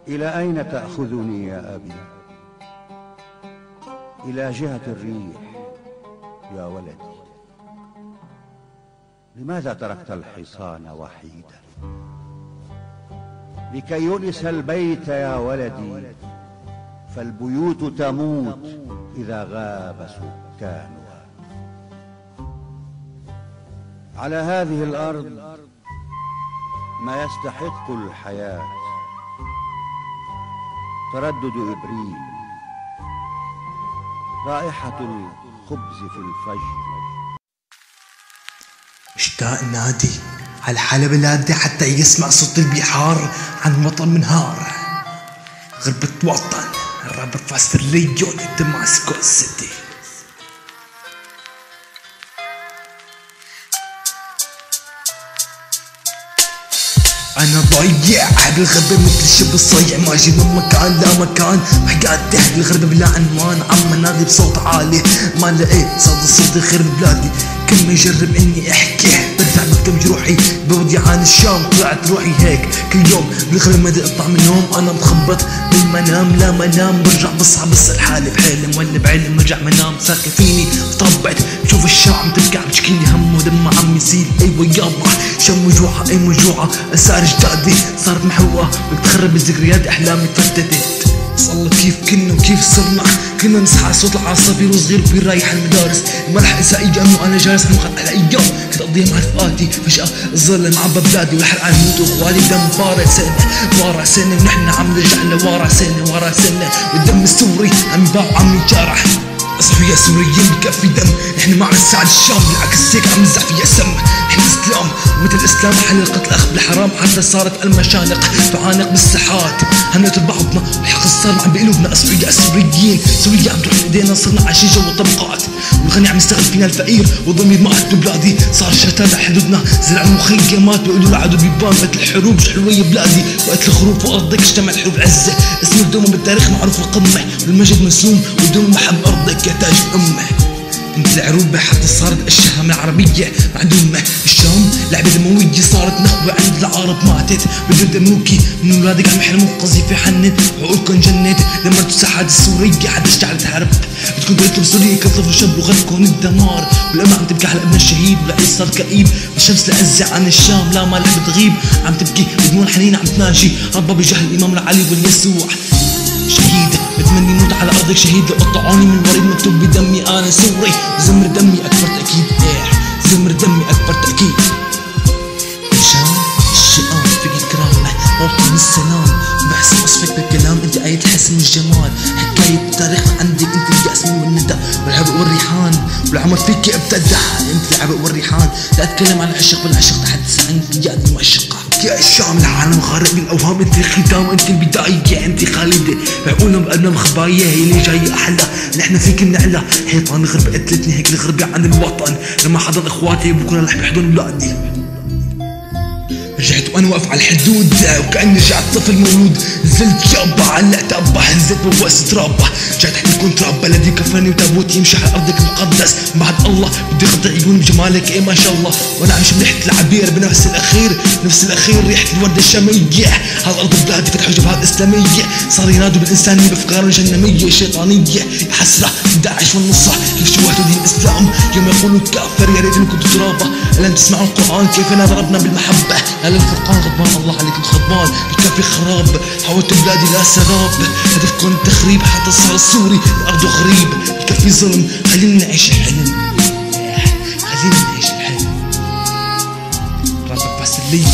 إلى أين تأخذني يا أبي؟ إلى جهة الريح يا ولدي. لماذا تركت الحصان وحيدا لكي يؤنس البيت يا ولدي؟ فالبيوت تموت إذا غاب سكانها. على هذه الأرض ما يستحق الحياة تردد إبريل، رائحة الخبز في الفجر. اشتاق نادي على حلا بلادي حتى يسمع صوت البحار عن وطن منهار. غربة وطن الرابط فاست الريجون دماسكو سيتي. أنا ضايع بالغربة مثل الشب الصيع، ماشي من مكان لا مكان، وحقات تحت بالغربة بلا عنوان، عم نادي بصوت عالي ما لقيت صوت الصوت يخرب بلادي. كل ما يجرب اني احكي برجع بكتم جروحي، بودي عن الشام طلعت روحي هيك كل يوم بالغربة ما بدي اطلع من النوم. انا مخبط بالمنام لا منام، برجع بصحى بس الحالي بحلم ولا بعلم، برجع منام ساكن فيني طبعت بشوف الشام ترجع بتشكيلي هم ودم عم يسيل. ايوه يابا شم وجوعة اي موجوعة، اسعار جدادي صارت محروقة بتخرب الذكريات احلامي تفتتت. صلى كيف كنا وكيف صرنا، كنا نصحى صوت العصافير وصغير وكبير رايح المدارس، ما رح انسى ايام وانا جالس على مخد على ايام كنت اقضيها مع رفقاتي. فجأة الظل معبى بلادي والحرقان يموت واخوالي، دم فارق سنة ورا سنة ونحن عم نرجع لورا سنة ورا سنة، والدم السوري عم يباع وعم ينجرح. اصحوا يا سوريين بكفي دم، نحن ما عم نساعد الشام بالعكس هيك عم نزع فيها سم. نحن اسلام ومثل الاسلام حل القتل اخ بالحرام، حتى صارت المشانق تعانق بالساحات. هنقتل بعضنا الحق صار عم بقلوبنا. اصحوا يا سوريين، سوريا عم تروح من ايدينا صرنا عايشين جو الطبقات، والغني عم يستغل فينا الفقير والضمير مات ببلادي. صار شتات على حدودنا زرع مخيمات بيقولوا العدو بيبان مثل الحروب حلوية بلادي. وقت الخروف وارضك اجتمع الحروب عزة، اسم الدوم بالتاريخ معروف القمة والمجد مسلوم، والدوم محب ارضك يا تاج الامه. انت العروبة حتى صارت الشام العربية معدومة. الشام لعبة دموية صارت نخوة عند العرب ماتت بدون دموكي من ولادك عم يحلموا قذيفة حنت وعقولكم جنت. دمرتوا الساحات السورية حتى اشتعلت حرب، بدكم تقتلوا سوريا كطفل شاب وغرقكم الدمار. والأم عم تبكي على ابن الشهيد والعيد صار كئيب، الشمس لأزع عن الشام لا ما رح بتغيب، عم تبكي بدموع حنين عم تناجي ربا بجهل الإمام العلي واليسوع. شهيد بتمني موت على ارضك شهيد، لو قطعوني من وريد مكتوب بدمي انا سوري، زمر دمي اكبر تاكيد. زمر دمي اكبر تاكيد. الشام الشام فيك كرامه موطن السلام، بحسب وصفك بالكلام انت آية الحسن والجمال، حكاية تاريخ عندك انت الياسمين والندى والعبق والريحان، والعمر فيك ابتدى انت العبق والريحان. لا اتكلم عن العشق والعشق تحدث عن القيادة المعشقة. يا الشام العالم غارق بالاوهام، انت الختام انت البداية انت خالدة، بعقولنا بقلبنا مخباية هي اللي جاية احلى. نحن فيك بنعلى حيطان الغربة قتلتني هيك الغربة عن الوطن، لما حضن اخواتي بكره رح بيحضن ولادي. رجعت وانا واقف على الحدود وكأني رجعت طفل مولود، نزلت يابا علقت ابا هزت بوقت ترابا، رجعت حكون تراب بلدي كفني وتابوت يمشي على ارضك المقدس. بعد الله بدي اغطي عيون بجمالك ايه ما شاء الله، وانا عم شم ريحة العبير بنفس الاخير نفس الاخير ريحة الوردة الشامية. هالارض بلادي فتحوا جبهات اسلامية، صار ينادوا بالانسانية بافكار جهنمية شيطانية. حسرة داعش والنصرة كيف شوهتوا دين الاسلام، يوم يقولوا كافر يا ريت كنتوا ترابة. الم تسمعوا القرآن كيف ضربنا بالمحبة، هلا الفرقان غضبان الله عليكم خضبان بكفي خراب. حولتوا بلادي لا سراب هدفكم التخريب، حتى صار السوري الارض غريب بكفي ظلم. خلينا نعيش الحلم خلينا نعيش الحلم. رابط بس الليل